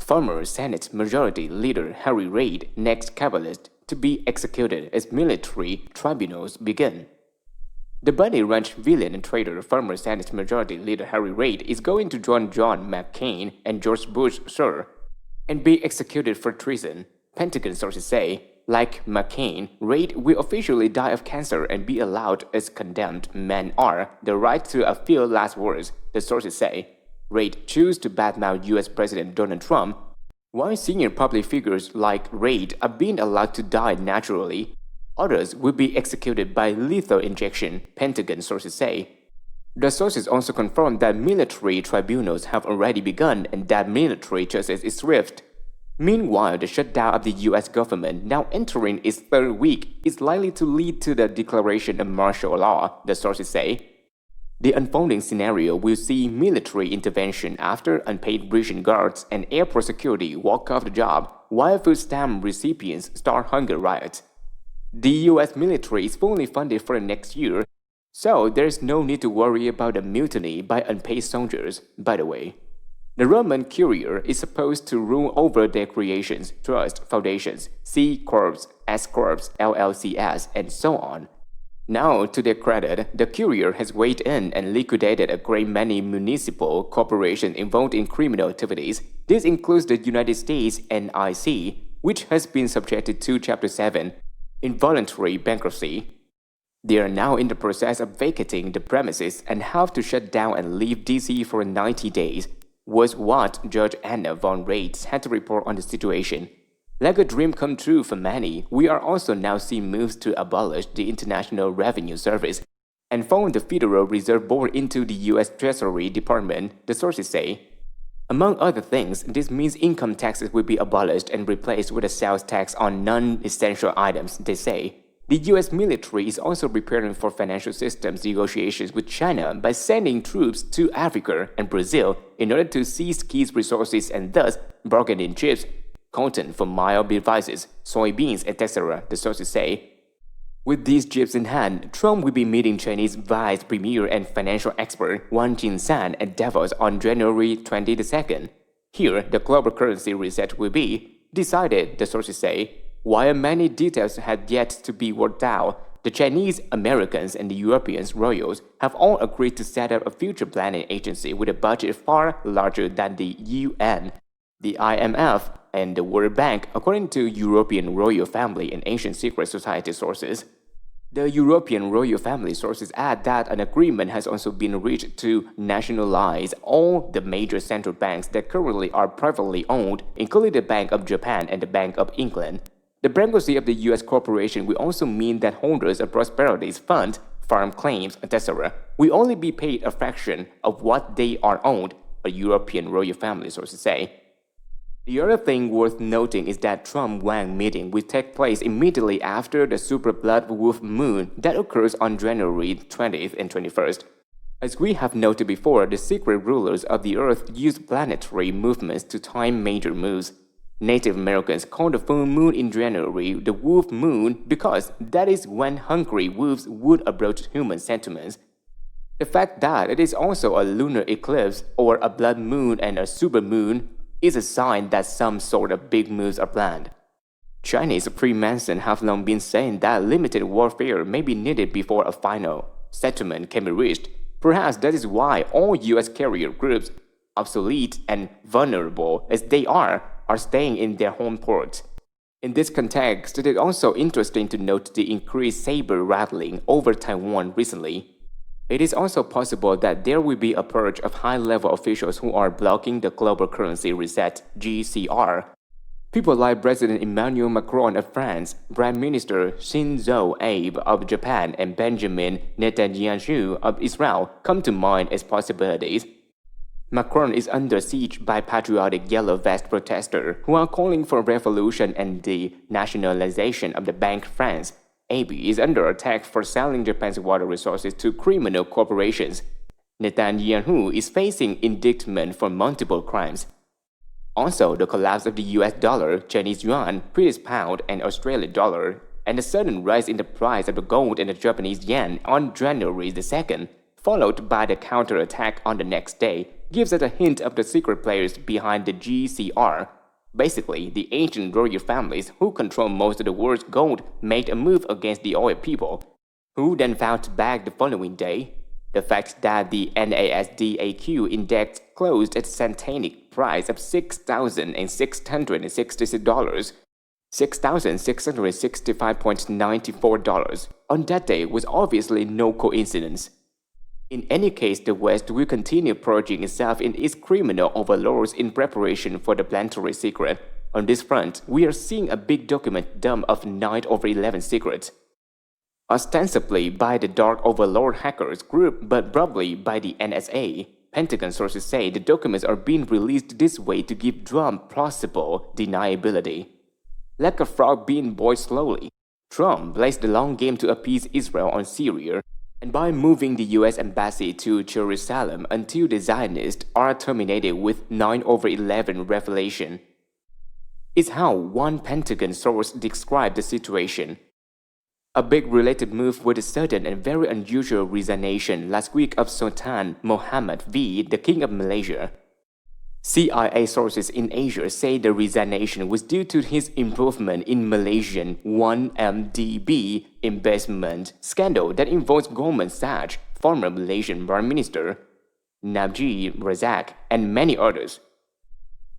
Former Senate Majority Leader Harry Reid next CABALIST to be executed as military tribunals begin. The Bunny Ranch villain and traitor former Senate Majority Leader Harry Reid is going to join John McCain and George Bush Sr. and be executed for treason, Pentagon sources say. Like McCain, Reid will officially die of cancer and be allowed, as condemned men are, the right to a few last words, the sources say. Reid chose to badmouth U.S. President Donald Trump, while senior public figures like Reid are being allowed to die naturally. Others will be executed by lethal injection, Pentagon sources say. The sources also confirmed that military tribunals have already begun and that military justice is swift. Meanwhile, the shutdown of the U.S. government, now entering its third week, is likely to lead to the declaration of martial law, the sources say. The unfolding scenario will see military intervention after unpaid prison guards and airport security walk off the job, while food stamp recipients start hunger riots. The U.S. military is fully funded for next year, so there is no need to worry about a mutiny by unpaid soldiers, by the way. The Roman Curia is supposed to rule over their creations, trusts, foundations, C Corps, S Corps, LLCs, and so on. Now, to their credit, the Curia has weighed in and liquidated a great many municipal corporations involved in criminal activities. This includes the United States NIC, which has been subjected to Chapter 7, involuntary bankruptcy. They are now in the process of vacating the premises and have to shut down and leave DC for 90 days. Was what Judge Anna von Reitz had to report on the situation. Like a dream come true for many, we are also now seeing moves to abolish the International Revenue Service and fold the Federal Reserve Board into the U.S. Treasury Department, the sources say. Among other things, this means income taxes will be abolished and replaced with a sales tax on non-essential items, they say. The U.S. military is also preparing for financial systems negotiations with China by sending troops to Africa and Brazil in order to seize key resources and thus bargain in chips, cotton for mild devices, soybeans, etc., the sources say. With these chips in hand, Trump will be meeting Chinese Vice Premier and financial expert Wang Jinshan at Davos on January 22nd. Here, the global currency reset will be decided, the sources say. While many details had yet to be worked out, the Chinese, Americans, and the European royals have all agreed to set up a future planning agency with a budget far larger than the UN, the IMF, and the World Bank, according to European royal family and ancient secret society sources. The European royal family sources add that an agreement has also been reached to nationalize all the major central banks that currently are privately owned, including the Bank of Japan and the Bank of England. The bankruptcy of the U.S. corporation will also mean that holders of Prosperity's fund, farm claims, etc., will only be paid a fraction of what they are owed, a European royal family sources say. The other thing worth noting is that Trump-Wang meeting will take place immediately after the super blood wolf moon that occurs on January 20th and 21st. As we have noted before, the secret rulers of the Earth use planetary movements to time major moves. Native Americans call the full moon in January the wolf moon because that is when hungry wolves would approach human settlements. The fact that it is also a lunar eclipse or a blood moon and a supermoon is a sign that some sort of big moves are planned. Chinese pre-Manson have long been saying that limited warfare may be needed before a final settlement can be reached. Perhaps that is why all U.S. carrier groups, obsolete and vulnerable as they are staying in their home port. In this context, it is also interesting to note the increased saber rattling over Taiwan recently. It is also possible that there will be a purge of high-level officials who are blocking the global currency reset (GCR). People like President Emmanuel Macron of France, Prime Minister Shinzo Abe of Japan, and Benjamin Netanyahu of Israel come to mind as possibilities. Macron is under siege by patriotic yellow vest protesters who are calling for revolution and the nationalization of the Bank France. Abe is under attack for selling Japan's water resources to criminal corporations. Netanyahu is facing indictment for multiple crimes. Also, the collapse of the US dollar, Chinese yuan, British pound, and Australian dollar, and the sudden rise in the price of the gold and the Japanese yen on January the 2nd, followed by the counterattack on the next day, gives us a hint of the secret players behind the GCR. Basically, the ancient royal families who control most of the world's gold made a move against the oil people, who then fought back the following day. The fact that the NASDAQ index closed at a satanic price of $6,666, $6,665.94 on that day was obviously no coincidence. In any case, the West will continue purging itself in its criminal overlords in preparation for the planetary secret. On this front, we are seeing a big document dump of 9/11 secrets, ostensibly by the Dark Overlord hackers group, but probably by the NSA. Pentagon sources say the documents are being released this way to give Trump plausible deniability. Like a frog being boiled slowly, Trump plays the long game to appease Israel on Syria, and by moving the US embassy to Jerusalem until the Zionists are terminated with 9/11 revelation. Is how one Pentagon source described the situation. A big related move was the sudden and very unusual resignation last week of Sultan Mohammed V, the King of Malaysia. CIA sources in Asia say the resignation was due to his involvement in Malaysian 1MDB investment scandal that involves Goldman Sachs, former Malaysian Prime Minister Najib Razak, and many others.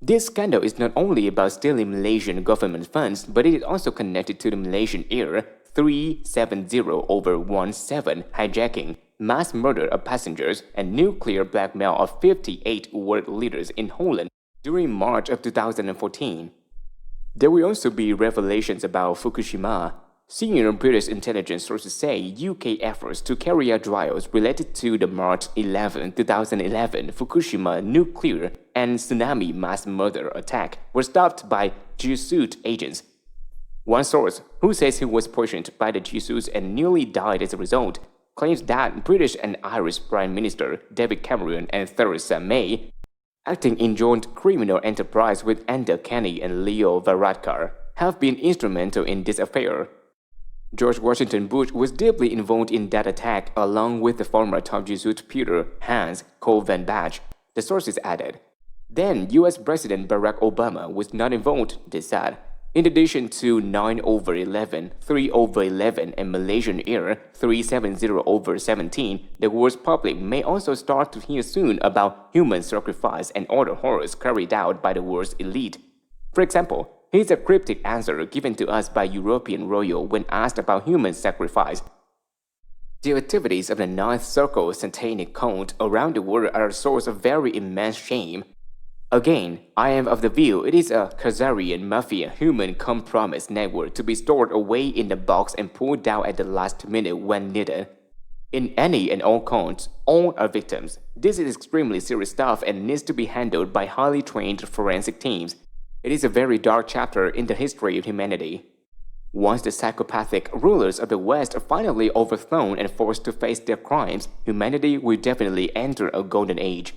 This scandal is not only about stealing Malaysian government funds, but it is also connected to the Malaysian Air 370/17 hijacking, mass murder of passengers, and nuclear blackmail of 58 world leaders in Holland during March of 2014. There will also be revelations about Fukushima. Senior British intelligence sources say UK efforts to carry out trials related to the March 11, 2011 Fukushima nuclear and tsunami mass murder attack were stopped by Jesuit agents. One source, who says he was poisoned by the Jesuits and nearly died as a result, claims that British and Irish Prime Minister David Cameron and Theresa May, acting in joint criminal enterprise with Enda Kenny and Leo Varadkar, have been instrumental in this affair. George Washington Bush was deeply involved in that attack along with the former top Jesuit Peter Hans Cole Van Bach, the sources added. Then US President Barack Obama was not involved, they said. In addition to 9/11, 3/11, and Malaysian Air 370/17, the world's public may also start to hear soon about human sacrifice and other horrors carried out by the world's elite. For example, here's a cryptic answer given to us by European royal when asked about human sacrifice. The activities of the Ninth Circle satanic cult around the world are a source of very immense shame. Again, I am of the view it is a Khazarian mafia human compromise network to be stored away in the box and pulled out at the last minute when needed. In any and all cults, all are victims. This is extremely serious stuff and needs to be handled by highly trained forensic teams. It is a very dark chapter in the history of humanity. Once the psychopathic rulers of the West are finally overthrown and forced to face their crimes, humanity will definitely enter a golden age.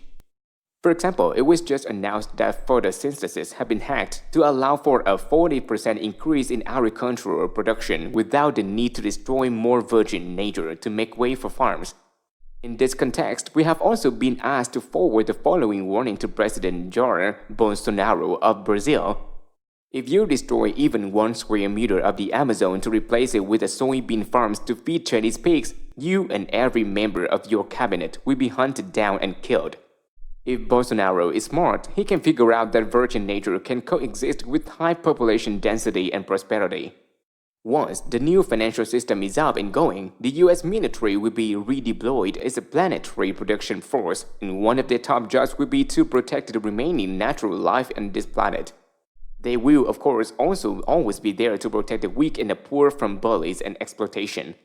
For example, it was just announced that photosynthesis had been hacked to allow for a 40% increase in agricultural production without the need to destroy more virgin nature to make way for farms. In this context, we have also been asked to forward the following warning to President Jair Bolsonaro of Brazil. If you destroy even 1 square meter of the Amazon to replace it with a soybean farms to feed Chinese pigs, you and every member of your cabinet will be hunted down and killed. If Bolsonaro is smart, he can figure out that virgin nature can coexist with high population density and prosperity. Once the new financial system is up and going, the US military will be redeployed as a planetary production force, and one of their top jobs will be to protect the remaining natural life on this planet. They will, of course, also always be there to protect the weak and the poor from bullies and exploitation.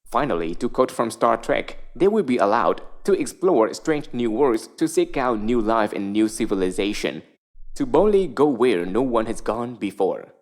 Finally, to quote from Star Trek, they will be allowed to explore strange new worlds, to seek out new life and new civilization, to boldly go where no one has gone before.